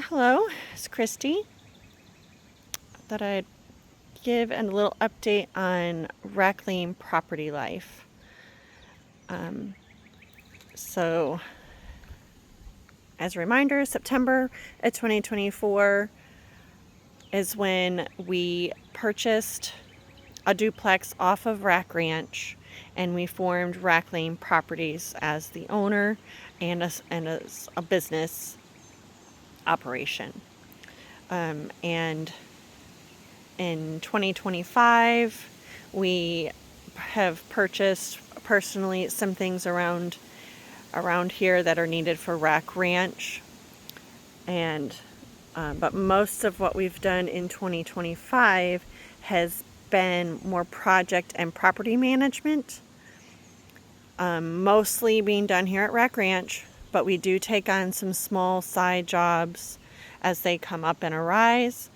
Hello, it's Christy. Thought I'd give a little update on RAK Lane Property Life. So, as a reminder, September of 2024 is when we purchased a duplex off of RAK Ranch, and we formed RAK Lane Properties as the owner and as a business operation. And in 2025, we have purchased personally some things around here that are needed for RAK Ranch, and but most of what we've done in 2025 has been more project and property management, mostly being done here at RAK Ranch, but we do take on some small side jobs as they come up and arise,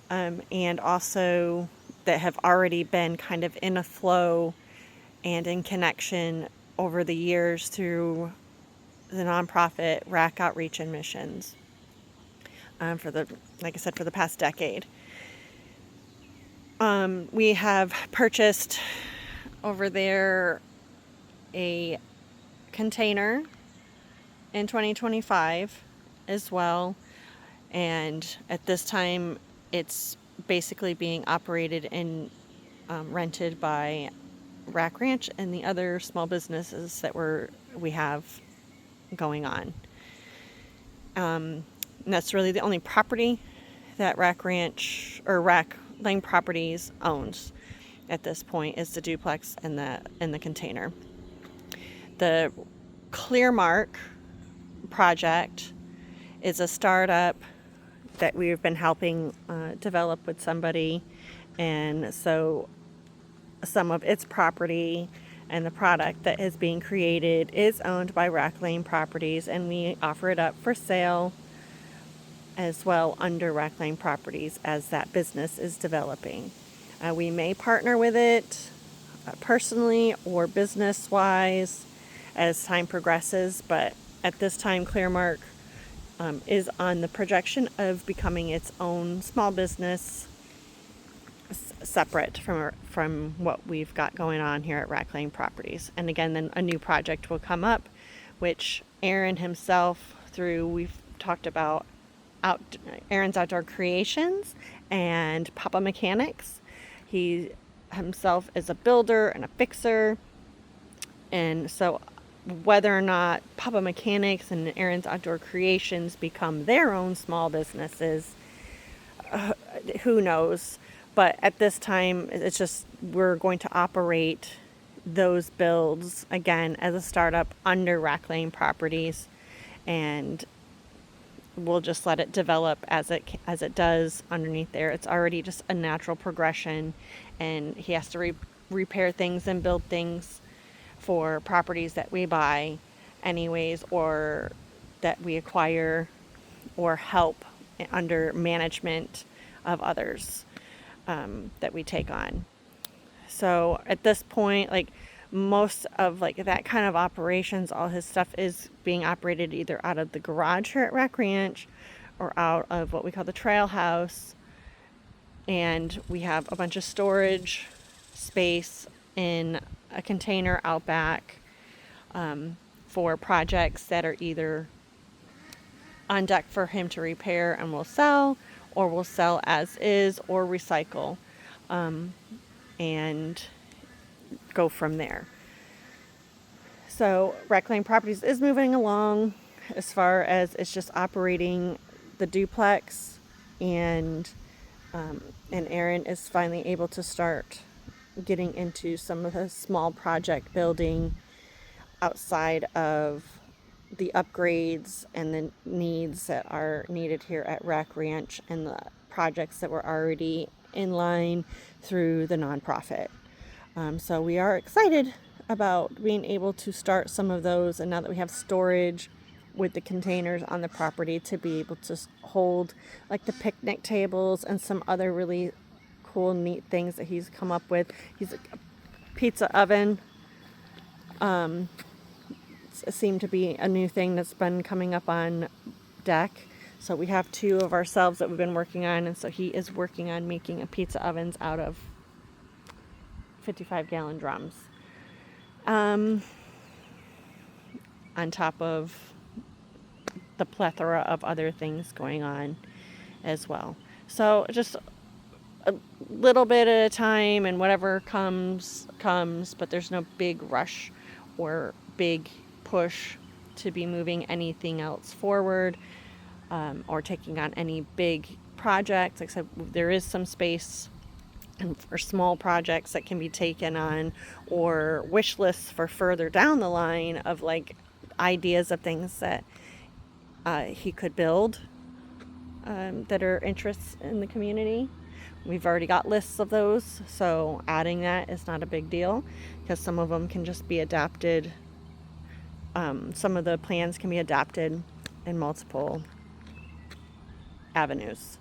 and also that have already been kind of in a flow and in connection over the years through the nonprofit RAK Outreach and Missions, like I said, for the past decade. We have purchased over there a container in 2025 as well, and at this time it's basically being operated and rented by RAK Ranch and the other small businesses that we have going on. And that's really the only property that RAK Ranch or RAK Lane Properties owns at this point is the duplex and the container. The Clearmark project is a startup that we've been helping develop with somebody, and so some of its property and the product that is being created is owned by RAK Lane Properties, and we offer it up for sale as well under RAK Lane Properties as that business is developing. We may partner with it personally or business-wise as time progresses, but at this time Clearmark is on the projection of becoming its own small business, separate from what we've got going on here at RAK Lane Properties. And again, then a new project will come up, which Aaron himself, we've talked about Aaron's Outdoor Creations and Papa Mechanics. He himself is a builder and a fixer, and so whether or not Papa Mechanics and Aaron's Outdoor Creations become their own small businesses, who knows? But at this time, it's just we're going to operate those builds again as a startup under RAK Lane Properties, and we'll just let it develop as it does underneath there. It's already just a natural progression, and he has to repair things and build things for properties that we buy anyways, or that we acquire or help under management of others that we take on. So at this point, like most of like that kind of operations, all his stuff is being operated either out of the garage here at RAK Ranch or out of what we call the trail house, and we have a bunch of storage space in a container out back for projects that are either on deck for him to repair and we'll sell, or we'll sell as is or recycle, and go from there. So RAK Lane Properties is moving along as far as it's just operating the duplex, and Aaron is finally able to start getting into some of the small project building outside of the upgrades and the needs that are needed here at RAK Ranch and the projects that were already in line through the nonprofit. So we are excited about being able to start some of those, and now that we have storage with the containers on the property to be able to hold like the picnic tables and some other really cool, neat things that he's come up with. He's a pizza oven. Seemed to be a new thing that's been coming up on deck. So we have 2 of ourselves that we've been working on, and so he is working on making a pizza ovens out of 55-gallon drums. On top of the plethora of other things going on as well. So just a little bit at a time, and whatever comes, but there's no big rush or big push to be moving anything else forward, or taking on any big projects. Like I said, there is some space for small projects that can be taken on, or wish lists for further down the line of like ideas of things that he could build, that are interests in the community. We've already got lists of those, so adding that is not a big deal, because some of them can just be adapted. Some of the plans can be adapted in multiple avenues.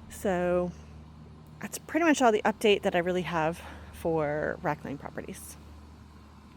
So that's pretty much all the update that I really have for RAK Lane Properties.